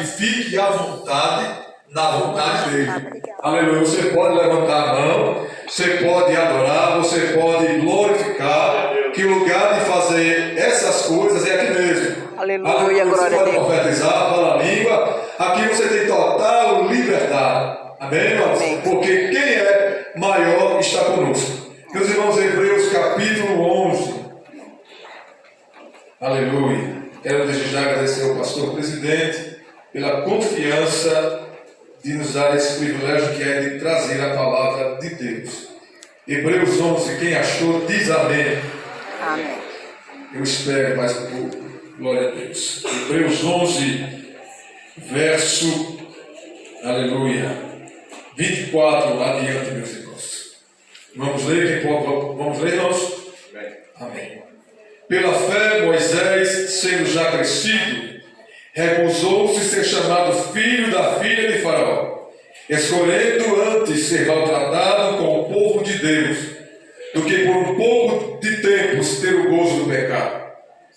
que fique à vontade, na vontade dele. Aleluia. Você pode levantar a mão, você pode adorar, você pode glorificar, que o lugar de fazer essas coisas é aqui mesmo. Aleluia, glória a Deus. Você pode profetizar, falar a língua, aqui você tem total liberdade. Amém, irmãos? Amém. Porque quem é maior está conosco. Meus irmãos, Hebreus capítulo 11. Aleluia. Quero desde já agradecer ao pastor presidente pela confiança de nos dar esse privilégio que é de trazer a palavra de Deus. Hebreus 11, quem achou, diz amém. Amém. Eu espero mais um pouco. Glória a Deus. Hebreus 11, verso, aleluia, 24 adiante, meus irmãos. Vamos ler, quem pode? Vamos ler, irmãos? Amém. Pela fé, Moisés, sendo já crescido, recusou-se ser chamado filho da filha de Faraó, escolhendo antes ser maltratado com o povo de Deus, do que por um pouco de tempos ter o gozo do pecado,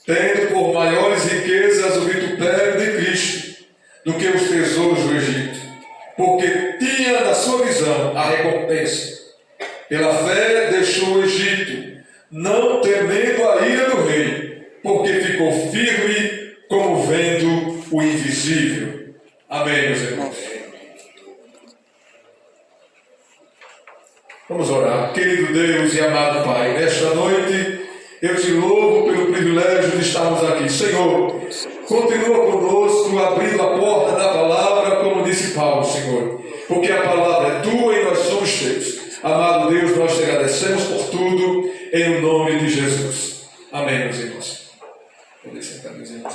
tendo por maiores riquezas o vitupério de Cristo, do que os tesouros do Egito, porque tinha na sua visão a recompensa. Pela fé deixou o Egito, não temendo a ira do rei, porque ficou firme como vendo o invisível. Amém, meus irmãos. Vamos orar. Querido Deus e amado Pai, nesta noite eu te louvo pelo privilégio de estarmos aqui. Senhor, continua conosco, abrindo a porta da palavra, como disse Paulo, Senhor, porque a palavra é tua e nós somos teus. Amado Deus, nós te agradecemos por tudo, em nome de Jesus. Amém, meus irmãos. Poder sentar, meus irmãos.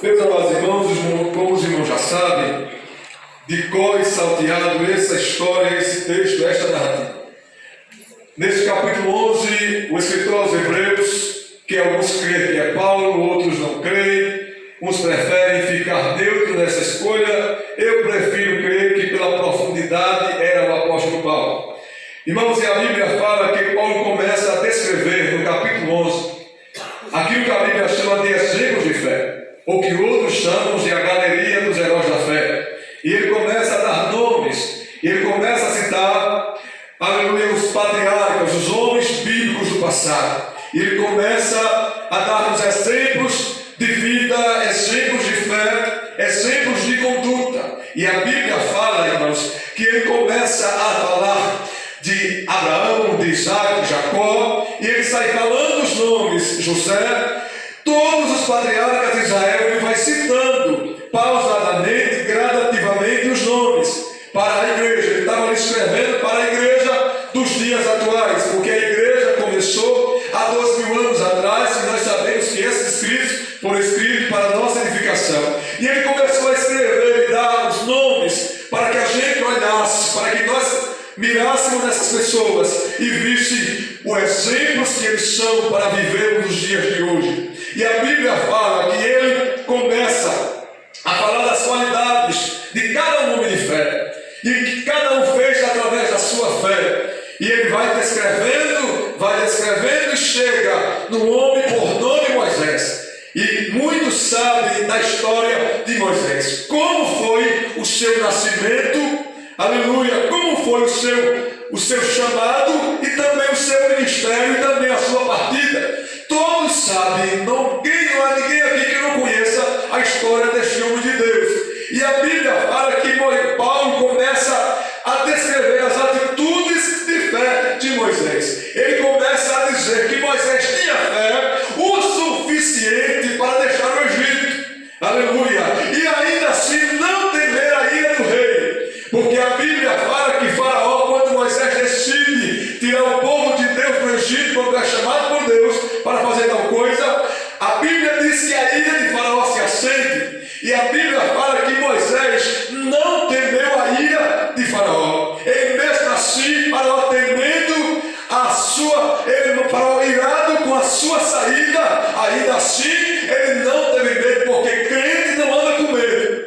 Meus amados irmãos, como os irmãos já sabem, de cor e salteado essa história, esse texto, esta narrativa. Nesse capítulo 11, o escritor aos Hebreus, que alguns creem que é Paulo, outros não creem, uns preferem ficar neutro nessa escolha, eu prefiro crer que pela profundidade era o apóstolo Paulo. Irmãos, e a Bíblia fala que Paulo começa a descrever no capítulo 11 aquilo que a Bíblia chama de exemplos de fé, ou que outros chamam de a galeria dos heróis da fé. E ele começa a dar nomes, e ele começa a citar, aleluia, os patriarcas, os homens bíblicos do passado. E ele começa a dar-nos exemplos de vida, exemplos de fé, exemplos de conduta. E a Bíblia fala, irmãos, que ele começa a falar de Abraão, de Isaac, de Jacó, e ele sai falando os nomes, José, todos os patriarcas de Israel, ele vai citando pausadamente, gradativamente os nomes para a igreja. Ele estava escrevendo para a igreja dos dias atuais, porque a igreja começou há 2000 anos atrás, e nós sabemos que esses escritos foram escritos para a nossa edificação. E ele começou a escrever e dar os nomes para que a gente olhasse, para que nós mirássemos nessas pessoas e visse os exemplos que eles são para viver nos dias de hoje. E a Bíblia fala que ele começa a falar das qualidades de cada um homem de fé, e que cada um fez através da sua fé. E ele vai descrevendo e chega no homem por nome Moisés. E muitos sabem da história de Moisés, como foi o seu nascimento, aleluia, como foi o seu chamado e também o seu ministério e também a sua partida. Todos sabem, não há ninguém aqui que não conheça a história deste homem de Deus. E a Bíblia fala que Paulo começa a descrever as atitudes de fé de Moisés. Ele começa a dizer que Moisés tinha fé o suficiente para deixar o Egito. Aleluia! E ainda assim não temer a ira do rei. Porque a Bíblia fala que Faraó, quando Moisés decide tirar o povo de Deus do Egito, quando é chamado por Deus para fazer tal coisa, a Bíblia diz que a ira de Faraó se acende. E a Bíblia fala que Moisés não temeu a ira de Faraó. Ele mesmo assim, Faraó temendo Faraó irado com a sua saída, ainda assim ele não teve medo, porque crente não anda com medo.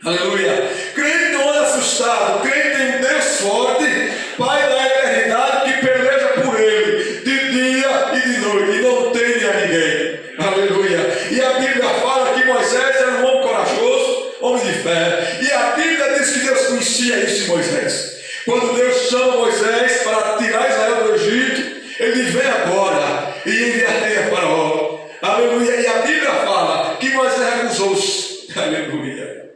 Aleluia! Crente não anda assustado, crente tem um Deus forte, Pai da eternidade, que peleja por ele de dia e de noite, e não teme a ninguém. Aleluia! E a Bíblia fala que Moisés era um homem corajoso, fé. E a Bíblia diz que Deus conhecia isso em Moisés. Quando Deus chama Moisés para tirar Israel do Egito, ele diz: vem agora e enviarei a Faraó. Aleluia. E a Bíblia fala que Moisés recusou-se. Aleluia.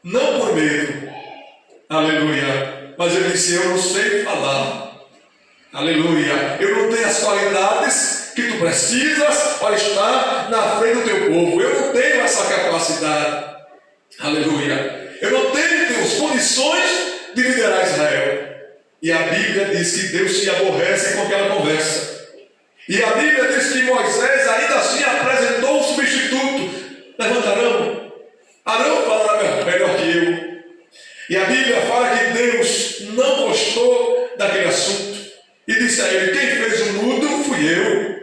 Não por medo. Aleluia. Mas ele disse: eu não sei falar. Aleluia. Eu não tenho as qualidades que tu precisas para estar na frente do teu povo. Eu não tenho essa capacidade. Aleluia. Eu não tenho as condições de liderar Israel. E a Bíblia diz que Deus se aborrece com aquela conversa. E a Bíblia diz que Moisés ainda assim apresentou um substituto. Levanta Arão. Arão falará melhor que eu. E a Bíblia fala que Deus não gostou daquele assunto. E disse a ele: quem fez o mudo fui eu.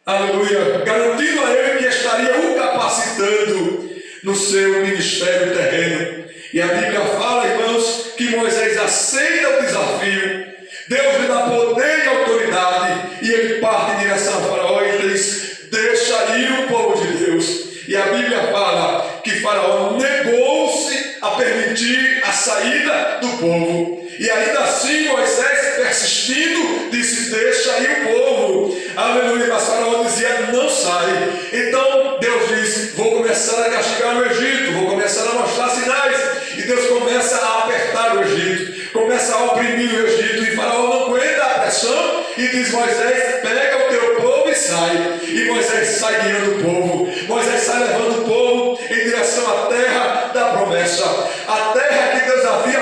Aleluia. Garantindo a ele que estaria o capacitando no seu ministério terreno. E a Bíblia fala, irmãos, que Moisés aceita o desafio. Deus lhe dá poder e autoridade. E ele parte em direção a Faraó e diz: deixa ir o povo de Deus. E a Bíblia fala que Faraó negou-se a permitir a saída do povo. E ainda assim Moisés, persistindo, disse: deixa ir o povo. Aleluia. Mas Faraó dizia: não sai. Então Deus diz: vou começar a castigar o Egito, vou começar a mostrar sinais. E Deus começa a apertar o Egito, começa a oprimir o Egito. E Faraó não aguenta a pressão e diz: Moisés, pega o teu povo e sai. E Moisés sai guiando o povo. Moisés sai levando o povo em direção à terra da promessa, a terra que Deus havia